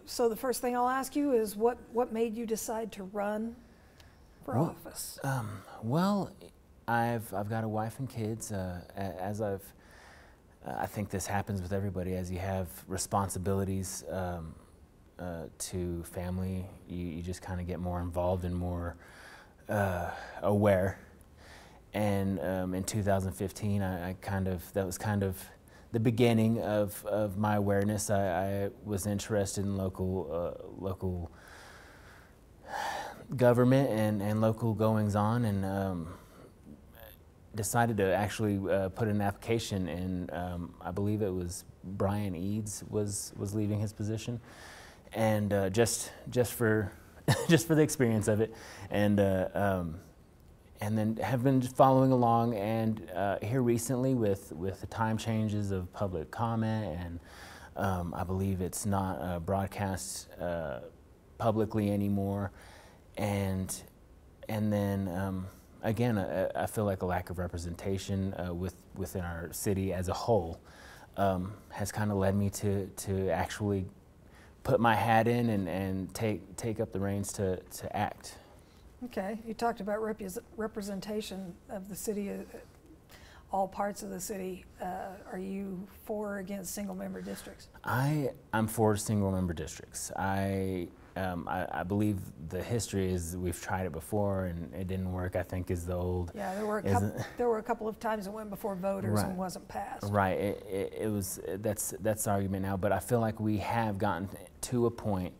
So the first thing I'll ask you is what made you decide to run for office? Well, I've got a wife and kids. I think this happens with everybody. As you have responsibilities to family, you just kind of get more involved and more aware. And in 2015, that was kind of the beginning of my awareness. I was interested in local government and local goings-on, and decided to actually put an application in. I believe it was Brian Eads was leaving his position, and just for just for the experience of it, and then have been following along, and here recently with the time changes of public comment, and I believe it's not broadcast publicly anymore, and then again, I feel like a lack of representation within our city as a whole has kind of led me to actually put my hat in and take up the reins to act. Okay, you talked about representation of the city, all parts of the city. Are you for or against single-member districts? I'm for single-member districts. I believe the history is we've tried it before and it didn't work. I think is the old. Yeah, there were a couple of times it went before voters and wasn't passed. Right. It was that's the argument now. But I feel like we have gotten to a point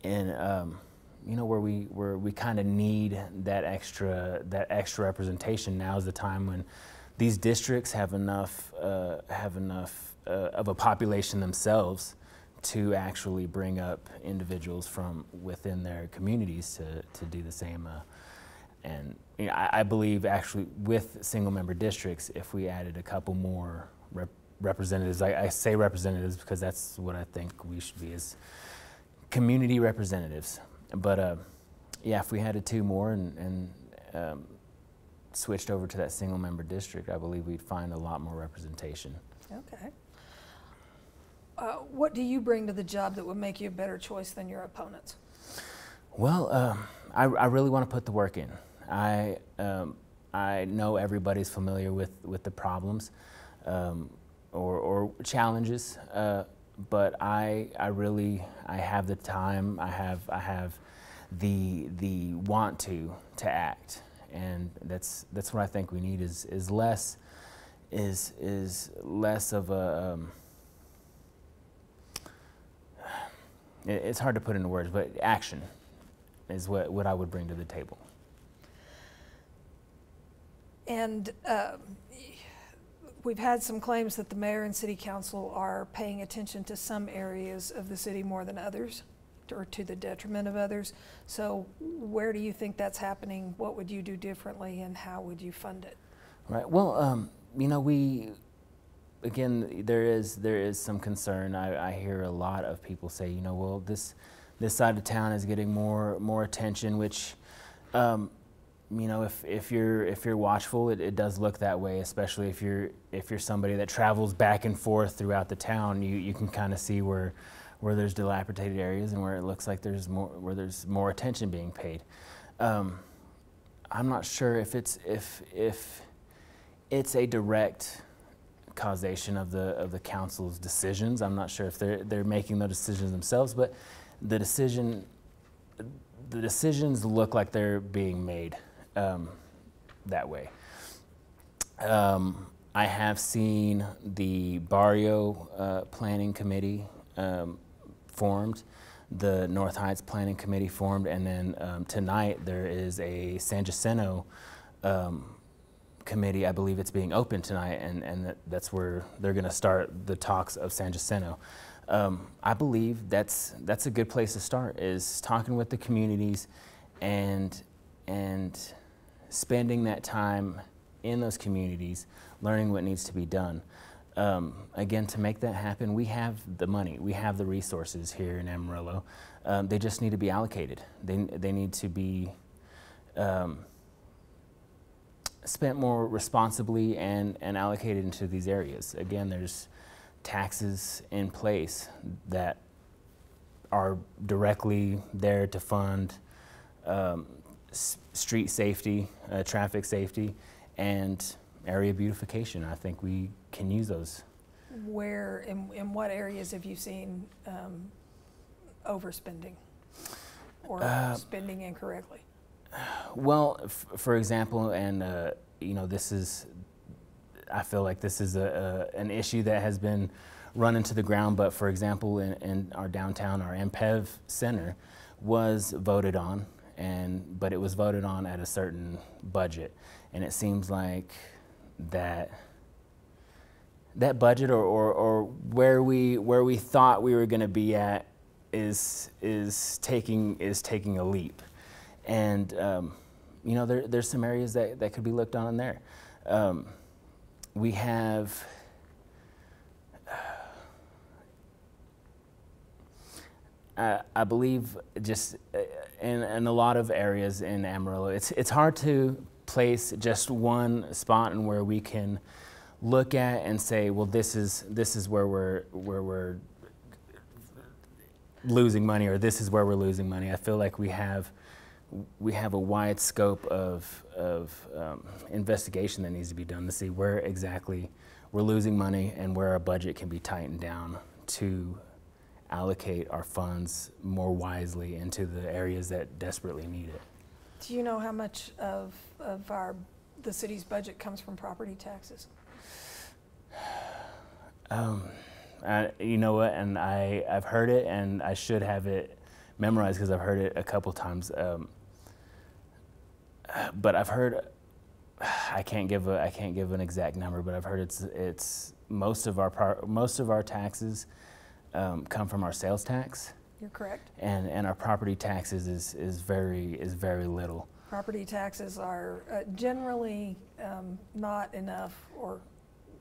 in where we kind of need that extra representation. Now is the time when these districts have enough of a population themselves to actually bring up individuals from within their communities to do the same. And I believe actually with single-member districts, if we added a couple more representatives, I say representatives because that's what I think we should be, as community representatives. But yeah, if we added two more and switched over to that single-member district, I believe we'd find a lot more representation. Okay. What do you bring to the job that would make you a better choice than your opponents? Well, I really want to put the work in. I know everybody's familiar with the problems or challenges, but I have the time. I have the want to act, and that's what I think we need is less of a it's hard to put into words, but action is what I would bring to the table. And we've had some claims that the mayor and city council are paying attention to some areas of the city more than others, or to the detriment of others. So where do you think that's happening? What would you do differently, and how would you fund it? Right. Well, again, there is some concern. I hear a lot of people say, well, this side of town is getting more attention, which, if you're watchful, it does look that way. Especially if you're somebody that travels back and forth throughout the town, you can kind of see where there's dilapidated areas and where it looks like there's more attention being paid. I'm not sure if it's a direct causation of the council's decisions. I'm not sure if they're making the decisions themselves, but the decisions look like they're being made that way. I have seen the Barrio Planning Committee formed, the North Heights Planning Committee formed, and then tonight there is a San Jacinto committee. I believe it's being opened tonight, and that's where they're going to start the talks of San Jacinto. I believe that's a good place to start, is talking with the communities and spending that time in those communities, learning what needs to be done. Again, to make that happen, we have the money, we have the resources here in Amarillo. They just need to be allocated. They need to be spent more responsibly and allocated into these areas. Again, there's taxes in place that are directly there to fund street safety, traffic safety, and area beautification. I think we can use those. Where, in what areas have you seen overspending or spending incorrectly? Well, for example, and you know, I feel like this is an issue that has been run into the ground, but for example, in our downtown, our MPEV Center was voted on, but it was voted on at a certain budget, and it seems like that budget or where we thought we were going to be at is taking a leap, and you know, there's some areas that could be looked on there. We have I believe just in a lot of areas in Amarillo, it's hard to place just one spot and where we can look at and say, well, this is where we're losing money, or this is where we're losing money. I feel like we have a wide scope of investigation that needs to be done to see where exactly we're losing money and where our budget can be tightened down to allocate our funds more wisely into the areas that desperately need it. Do you know how much of the city's budget comes from property taxes? You know what, and I've heard it, and I should have it memorized because I've heard it a couple times. But I've heard, I can't give an exact number, but I've heard it's most of our taxes come from our sales tax. You're correct. And our property taxes is very little. Property taxes are generally not enough or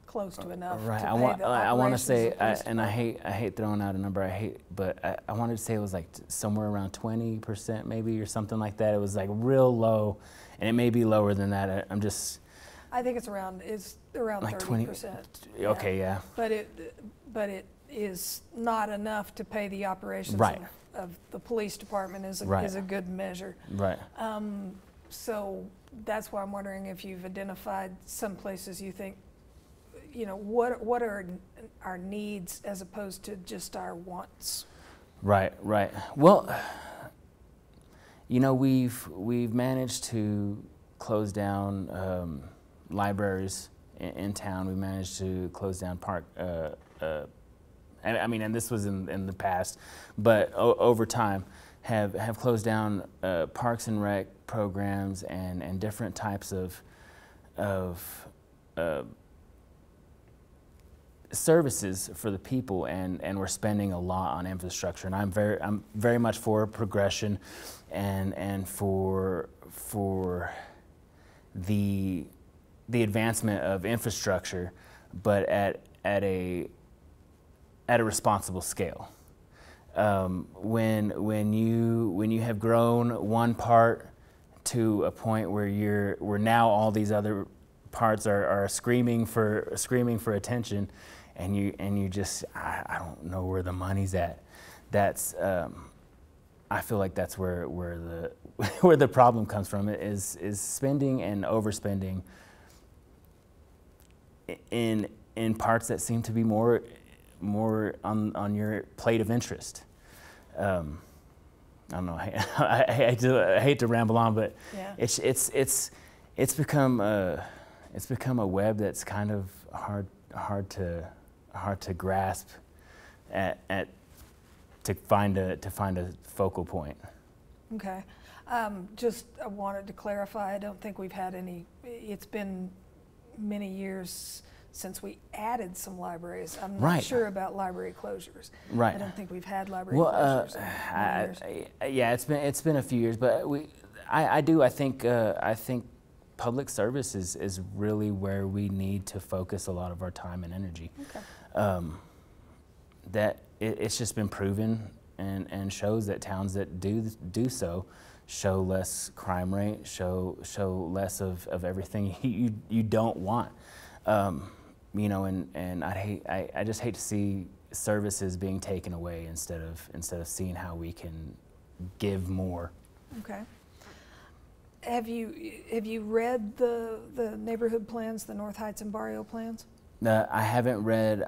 close to enough. Right. To I want to say, and I department. hate throwing out a number. But I wanted to say it was like somewhere around 20% maybe, or something like that. It was like real low, and it may be lower than that. I think it's around like 30%. Okay, yeah. But it is not enough to pay the operations Right. of the police department is Right. a good measure. Right. So that's why I'm wondering if you've identified some places you think, you know, what are our needs as opposed to just our wants. Right. Well, you know, we've managed to close down libraries in town. We managed to close down and this was in the past, but over time have closed down parks and rec programs and different types of services for the people, and we're spending a lot on infrastructure. And I'm very much for progression and for the advancement of infrastructure, but at a responsible scale. When you have grown one part to a point where now all these other parts are screaming for attention, and you just I don't know where the money's at. That's I feel like that's where the problem comes from. Is spending and overspending in parts that seem to be more on your plate of interest. I don't know. I hate to ramble on, but Yeah. it's become a web that's kind of hard to grasp to find a focal point. Okay. Just I wanted to clarify, I don't think we've had any, it's been many years since we added some libraries. I'm not Right. sure about library closures. Right. I don't think we've had library closures in many years. Yeah, it's been a few years, but I think public service is really where we need to focus a lot of our time and energy. Okay. That it's just been proven and shows that towns that do so show less crime rate, show less of everything you don't want. You know, and I just hate to services being taken away instead of seeing how we can give more. Okay. Have you read the neighborhood plans, the North Heights and Barrio plans? I haven't read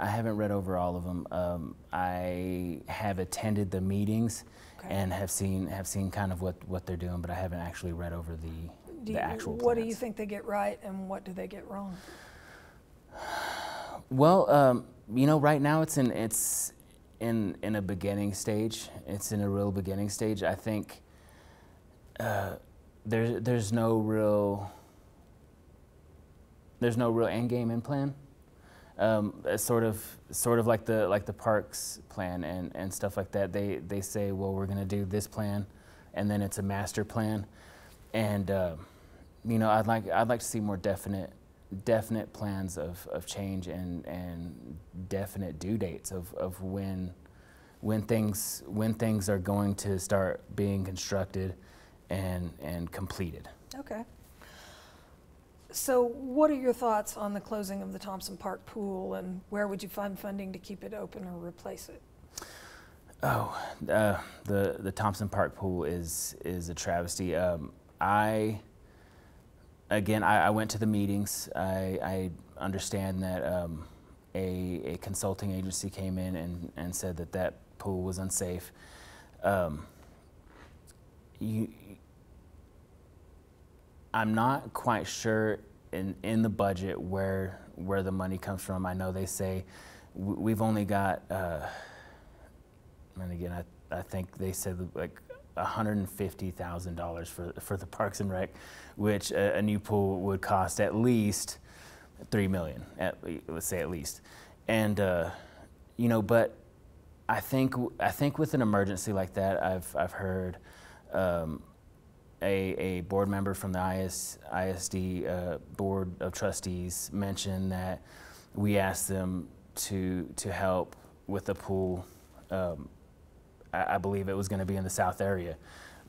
over all of them. I have attended the meetings, okay, and have seen kind of what they're doing, but I haven't actually read over the actual plans. What do you think they get right, and what do they get wrong? Well, you know, right now it's in a beginning stage. It's in a real beginning stage. I think there's no real end game in plan. Sort of like the parks plan and stuff like that. They say, well, we're going to do this plan, and then it's a master plan. And you know, I'd like to see more definite plans of change and definite due dates of when things are going to start being constructed and completed. Okay. So what are your thoughts on the closing of the Thompson Park pool, and where would you find funding to keep it open or replace it? Oh, the Thompson Park pool is a travesty. I went to the meetings. I understand that a consulting agency came in and said that pool was unsafe. I'm not quite sure in the budget where the money comes from. I know they say we've only got, and again, I think they said like $150,000 for the Parks and Rec, which a new pool would cost at least $3 million. Let's say at least, and you know, but I think with an emergency like that, I've heard. A board member from the ISD Board of Trustees mentioned that we asked them to help with the pool. I believe it was going to be in the South area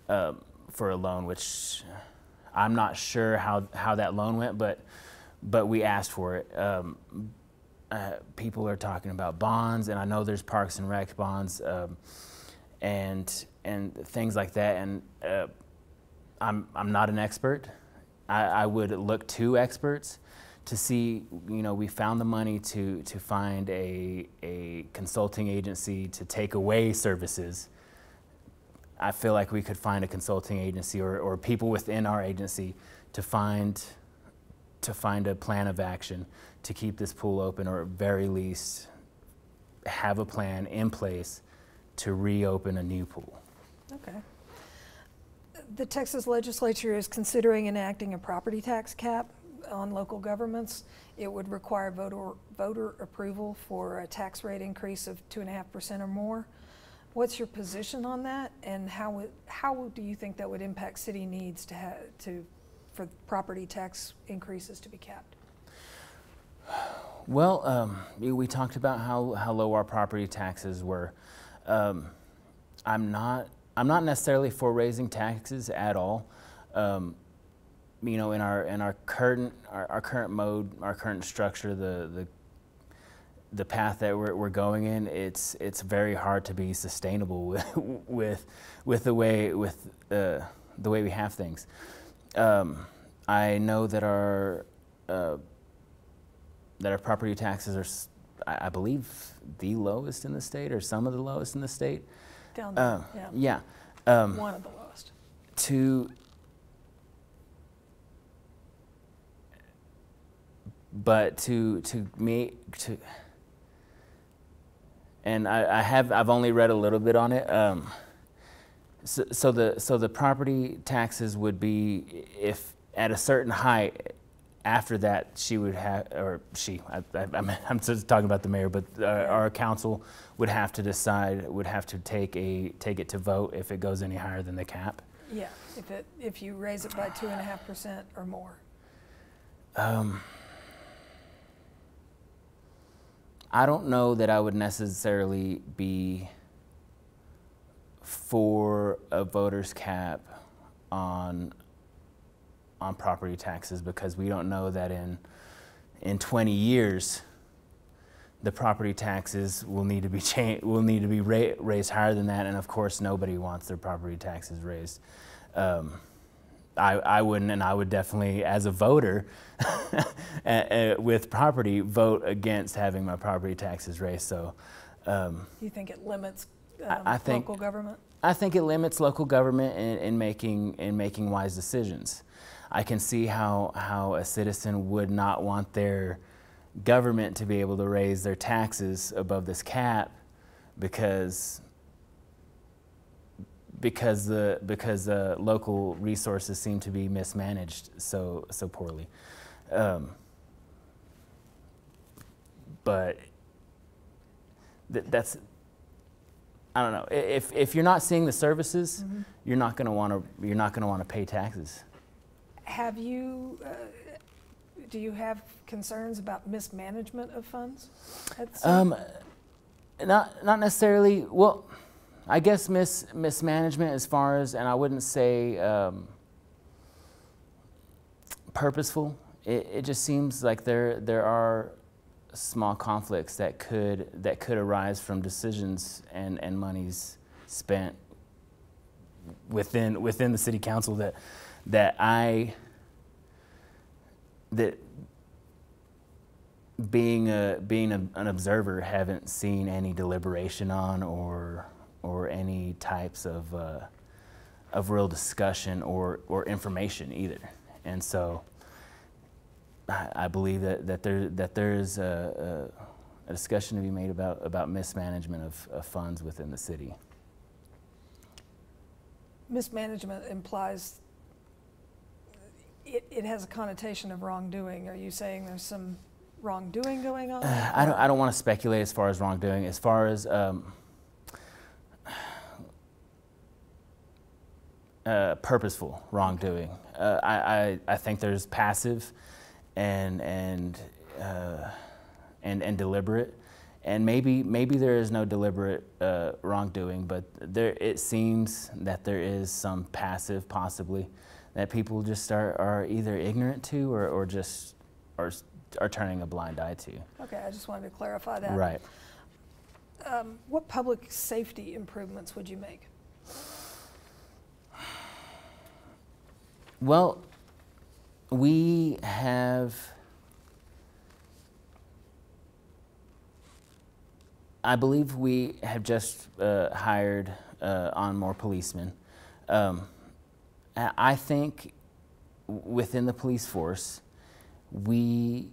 for a loan, which I'm not sure how that loan went, but we asked for it. People are talking about bonds, and I know there's Parks and Rec bonds and things like that, and I'm not an expert. I would look to experts to see, you know, we found the money to find a consulting agency to take away services. I feel like we could find a consulting agency or people within our agency to find a plan of action to keep this pool open, or at very least have a plan in place to reopen a new pool. Okay. The Texas legislature is considering enacting a property tax cap on local governments. It would require voter approval for a tax rate increase of 2.5% or more. What's your position on that, and how do you think that would impact city needs for property tax increases to be capped? Well, we talked about how low our property taxes were. I'm not necessarily for raising taxes at all. You know, in our current mode, our current structure, the path that we're going in, it's very hard to be sustainable with the way we have things. I know that our property taxes are, I believe, the lowest in the state, or some of the lowest in the state. Down there, yeah. One of the lowest. And I've only read a little bit on it. So the property taxes would be, if at a certain height, after that she would have, or she, I'm just talking about the mayor, but our council would have to decide, would have to take it to vote if it goes any higher than the cap. Yeah, if you raise it by 2.5% or more. I don't know that I would necessarily be for a voter's cap on property taxes, because we don't know that in 20 years the property taxes will need to be raised higher than that, and of course nobody wants their property taxes raised. I wouldn't, and I would definitely, as a voter with property, vote against having my property taxes raised. So, you think it limits local government? I think it limits local government in making wise decisions. I can see how a citizen would not want their government to be able to raise their taxes above this cap because the local resources seem to be mismanaged so poorly. But that's, I don't know. If you're not seeing the services, mm-hmm. you're not going to want to pay taxes. Have you? Do you have concerns about mismanagement of funds? Not necessarily. Well, I guess mismanagement as far as, and I wouldn't say purposeful. It just seems like there are small conflicts that could arise from decisions and monies spent within the city council that being an observer haven't seen any deliberation on or any types of real discussion or information either. And so I believe that there is a discussion to be made about mismanagement of funds within the city. Mismanagement implies it has a connotation of wrongdoing. Are you saying there's some wrongdoing going on? I don't want to speculate as far as wrongdoing. As far as purposeful wrongdoing, I think there's passive and deliberate, and maybe there is no deliberate wrongdoing, but it seems that there is some passive, possibly, that people just are either ignorant to or just are turning a blind eye to. Okay, I just wanted to clarify that. Right. What public safety improvements would you make? Well, we have, I believe we have just hired on more policemen. I think within the police force, we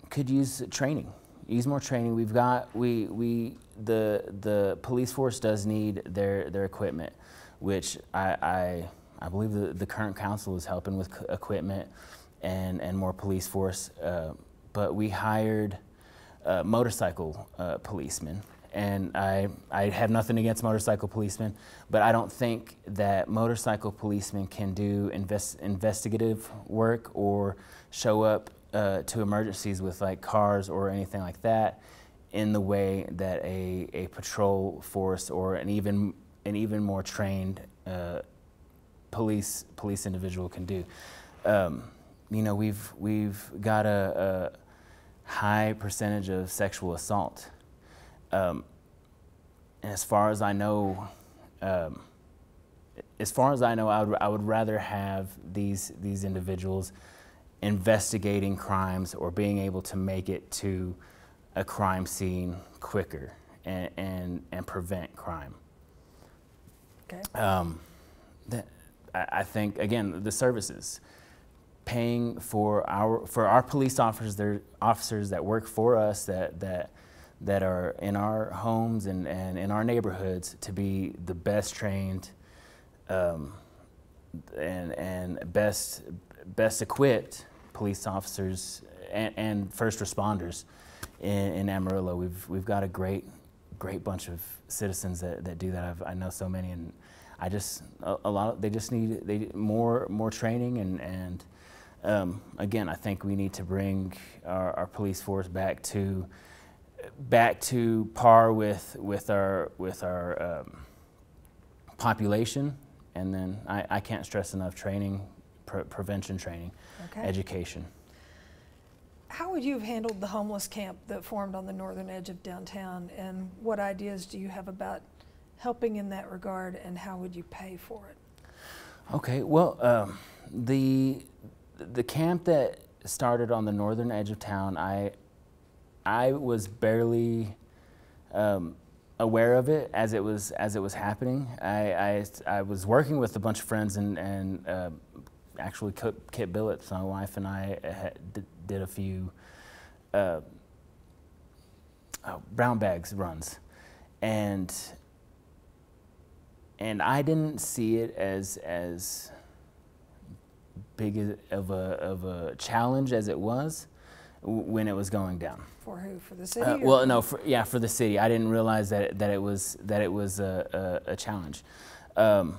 could use training, use more training. We've got, the police force does need their equipment, which I believe the current council is helping with equipment and more police force. But we hired motorcycle policemen. And I have nothing against motorcycle policemen, but I don't think that motorcycle policemen can do investigative work or show up to emergencies with like cars or anything like that in the way that a patrol force or an even more trained police individual can do. You know, we've got a high percentage of sexual assault. And as far as I know, I would rather have these individuals investigating crimes or being able to make it to a crime scene quicker and prevent crime. Okay. I think, again, the services, paying for our police officers that work for us, that are in our homes and in our neighborhoods, to be the best trained and best equipped police officers and first responders in Amarillo. We've got a great bunch of citizens that do that. I know so many, and they just need more training and again, I think we need to bring our police force back to par with our population, and then I can't stress enough training, prevention training, okay. Education. How would you have handled the homeless camp that formed on the northern edge of downtown, and what ideas do you have about helping in that regard, and how would you pay for it? Okay, well, the camp that started on the northern edge of town, I was barely aware of it as it was happening. I was working with a bunch of friends and actually Kit Billets, my wife, and I did a few brown bags runs, and I didn't see it as big of a challenge as it was when it was going down. For who? For the city? Well, no, for the city. I didn't realize that it was a challenge, and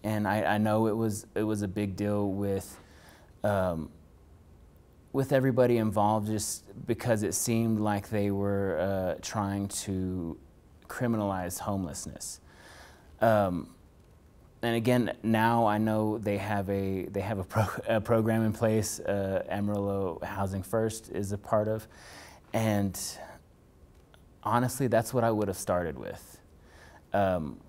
I know it was a big deal with everybody involved, just because it seemed like they were trying to criminalize homelessness. And again, now I know they have a program in place. Amarillo Housing First is a part of, and honestly, that's what I would have started with.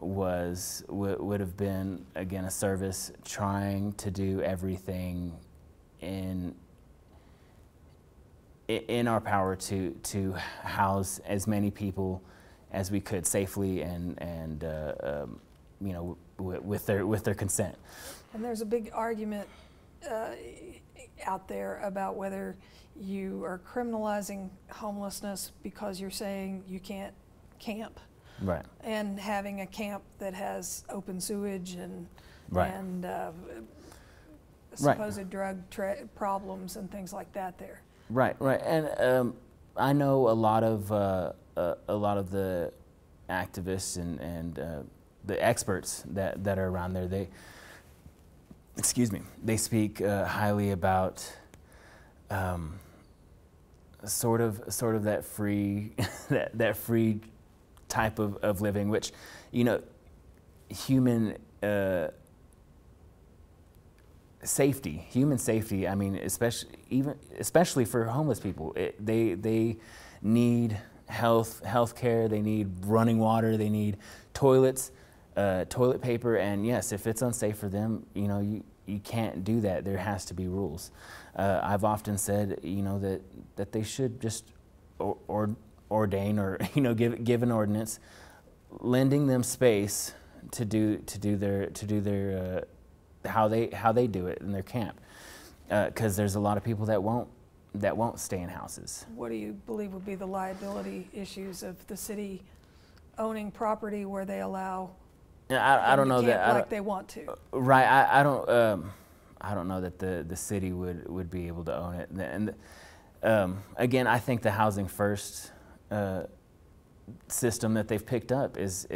Would have been, again, a service trying to do everything in our power to house as many people as we could safely and you know, with their consent. And there's a big argument out there about whether you are criminalizing homelessness because you're saying you can't camp, right? And having a camp that has open sewage and right. and supposed drug problems and things like that there. Right, right, and I know a lot of the activists and the experts that are around there. They speak highly about sort of that free that free type of living, which, you know, human safety. I mean, especially for homeless people, they need health care. They need running water. They need toilets, toilet paper, and yes, if it's unsafe for them, you know, you can't do that. There has to be rules. I've often said, you know, that they should just ordain or, you know, give an ordinance lending them space to do their how they do it in their camp, because there's a lot of people that won't stay in houses. What do you believe would be the liability issues of the city owning property where they allow I don't know that like they want to? Right. I don't know that the city would be able to own it. And again, I think the Housing First system that they've picked up is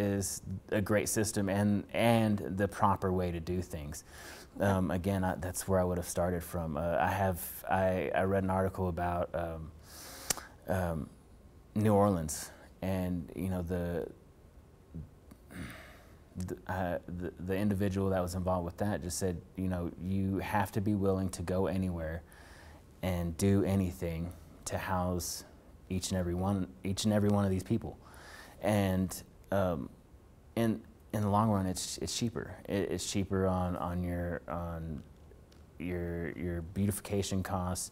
a great system and the proper way to do things. Again, that's where I would have started from. I read an article about New Orleans, and, you know, the individual that was involved with that just said, you know, you have to be willing to go anywhere and do anything to house each and every one of these people, and in the long run, it's cheaper. It's cheaper on your beautification costs,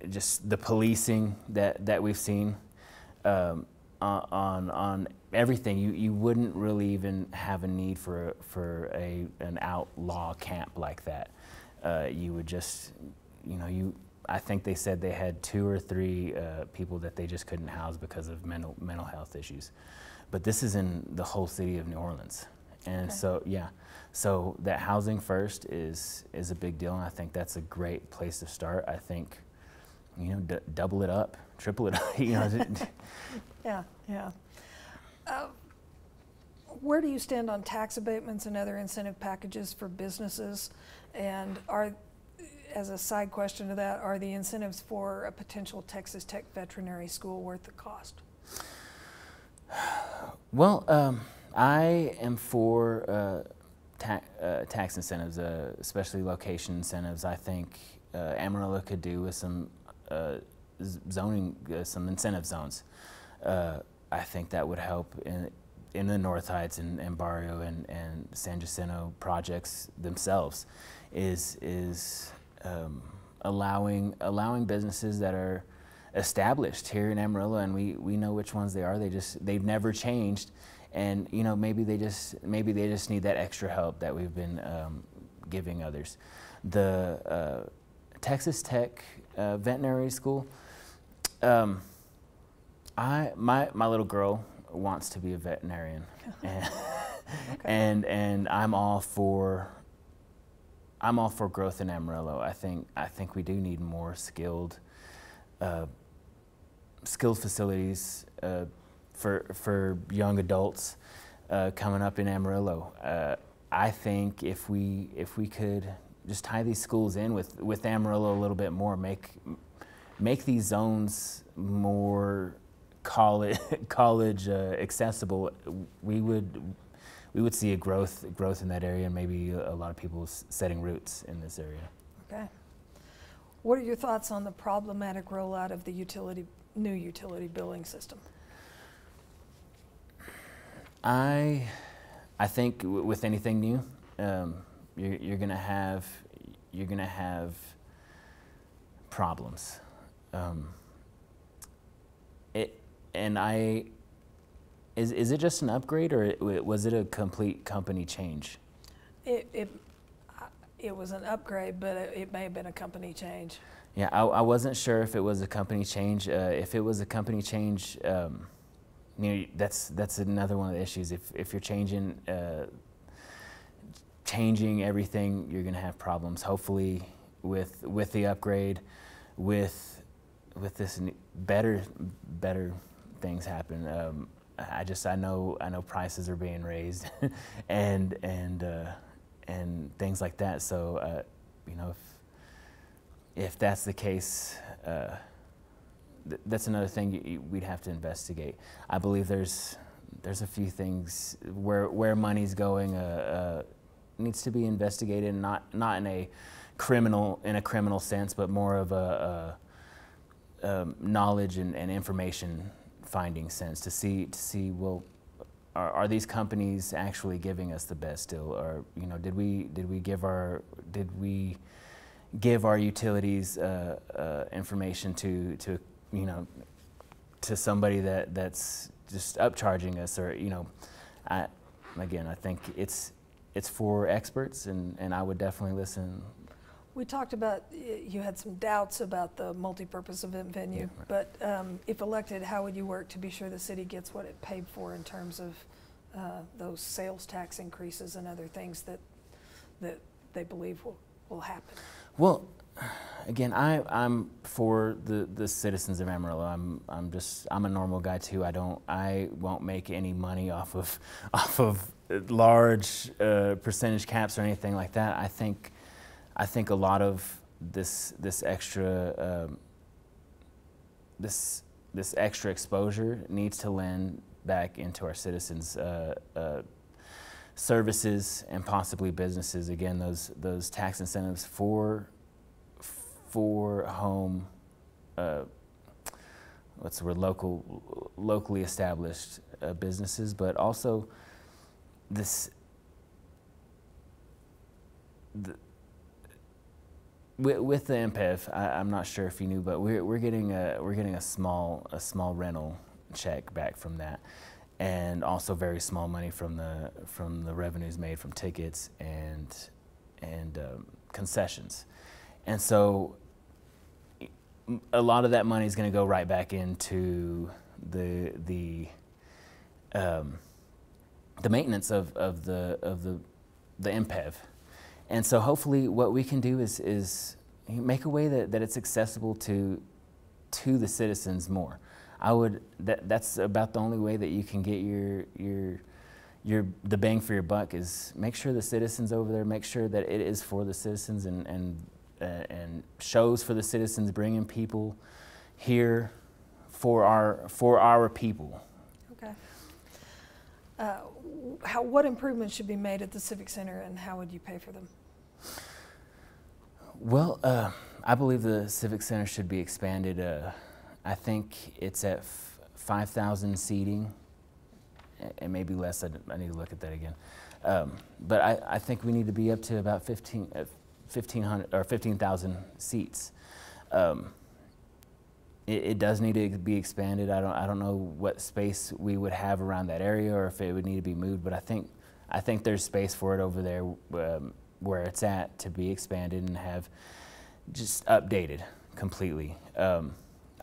just the policing that we've seen, on everything. You wouldn't really even have a need for an outlaw camp like that. You would just, you know, I think they said they had 2 or 3 people that they just couldn't house because of mental health issues. But this is in the whole city of New Orleans, and okay. So yeah, so that Housing First is a big deal, and I think that's a great place to start. I think, you know, double it up, triple it up, you know. Yeah. Where do you stand on tax abatements and other incentive packages for businesses? And as a side question to that, are the incentives for a potential Texas Tech veterinary school worth the cost? Well, I am for tax incentives, especially location incentives. I think Amarillo could do with some zoning, some incentive zones. I think that would help in the North Heights and Barrio and San Jacinto projects themselves, is allowing businesses that are established here in Amarillo, and we know which ones they are. They've never changed, and you know, maybe they just need that extra help that we've been giving others. The Texas Tech veterinary school. My little girl wants to be a veterinarian, and, okay. and I'm all for growth in Amarillo. I think we do need more skilled facilities for young adults coming up in Amarillo. I think if we could just tie these schools in with Amarillo a little bit more, make these zones more college accessible, we would see a growth in that area, and maybe a lot of people setting roots in this area. Okay. What are your thoughts on the problematic rollout of the new utility billing system? I think with anything new, you're gonna have problems. Is it just an upgrade, or was it a complete company change? It was an upgrade, but it may have been a company change. Yeah, I wasn't sure if it was a company change. If it was a company change, you know, that's another one of the issues. If you're changing everything, you're going to have problems. Hopefully, with the upgrade, with this better things happen. I know prices are being raised, and things like that. So you know, if that's the case, that's another thing we'd have to investigate. I believe there's a few things where money's going needs to be investigated, not in a criminal sense, but more of a knowledge and information finding sense to see well, are these companies actually giving us the best deal, or you know, did we give our utilities information to you know, to somebody that's just upcharging us, or you know, I think it's for experts, and I would definitely listen. We talked about, you had some doubts about the multi-purpose event venue, yeah, right. But if elected, how would you work to be sure the city gets what it paid for in terms of those sales tax increases and other things that they believe will happen? Well, again, I'm for the citizens of Amarillo. I'm a normal guy too. I won't make any money off of large percentage caps or anything like that. I think a lot of this extra this extra exposure needs to lend back into our citizens' services and possibly businesses. Again, those tax incentives for home, what's the word, locally established businesses, but also with the MPEV, I'm not sure if you knew, but we're getting a small rental check back from that, and also very small money from the revenues made from tickets and concessions, and so a lot of that money is going to go right back into the maintenance of the MPEV. And so hopefully what we can do is make a way that it's accessible to the citizens more. That's about the only way that you can get the bang for your buck, is make sure the citizens over there, make sure that it is for the citizens, and shows for the citizens, bringing people here for our people. Okay. What improvements should be made at the Civic Center, and how would you pay for them? Well, I believe the Civic Center should be expanded. I think it's at 5,000 seating, and maybe less. I need to look at that again. But I think we need to be up to about 1,500 or 15,000 seats. It does need to be expanded. I don't know what space we would have around that area, or if it would need to be moved. But I think there's space for it over there where it's at to be expanded and have just updated completely.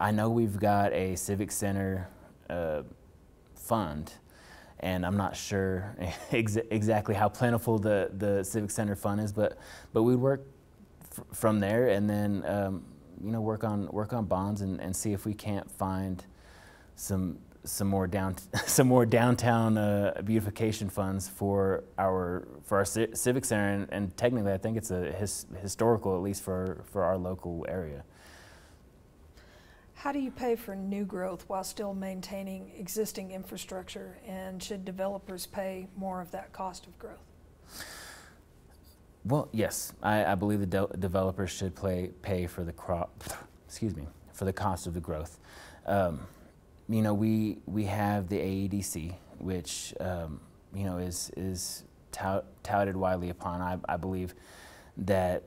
I know we've got a Civic Center fund, and I'm not sure exactly how plentiful the Civic Center fund is, but we'd work from there, and then you know, work on bonds and see if we can't find some more downtown beautification funds for our Civic Center, and technically I think it's a historical, at least for our local area. How do you pay for new growth while still maintaining existing infrastructure, and should developers pay more of that cost of growth? Well, yes, I believe the developers should pay for the for the cost of the growth. You know, we have the AEDC, which you know is touted widely upon. I believe that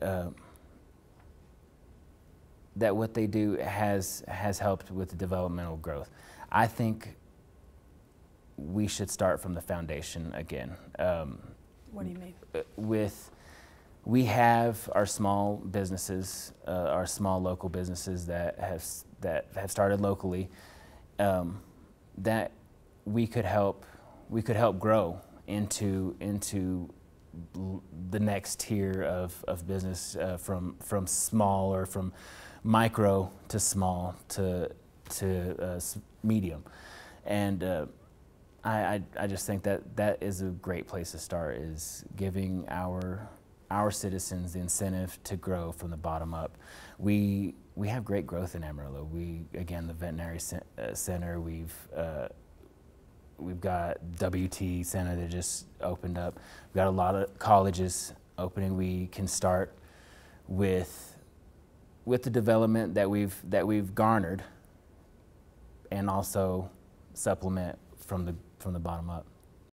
that what they do has helped with the developmental growth. I think we should start from the foundation again. What do you mean? We have our small businesses, our small local businesses that have started locally, that we could help grow into the next tier of business, from small, or from micro to small to medium, and I just think that is a great place to start, is giving our citizens the incentive to grow from the bottom up. We have great growth in Amarillo. Again, the veterinary center. We've got WT Center that just opened up. We've got a lot of colleges opening. We can start with the development that we've garnered, and also supplement from the bottom up.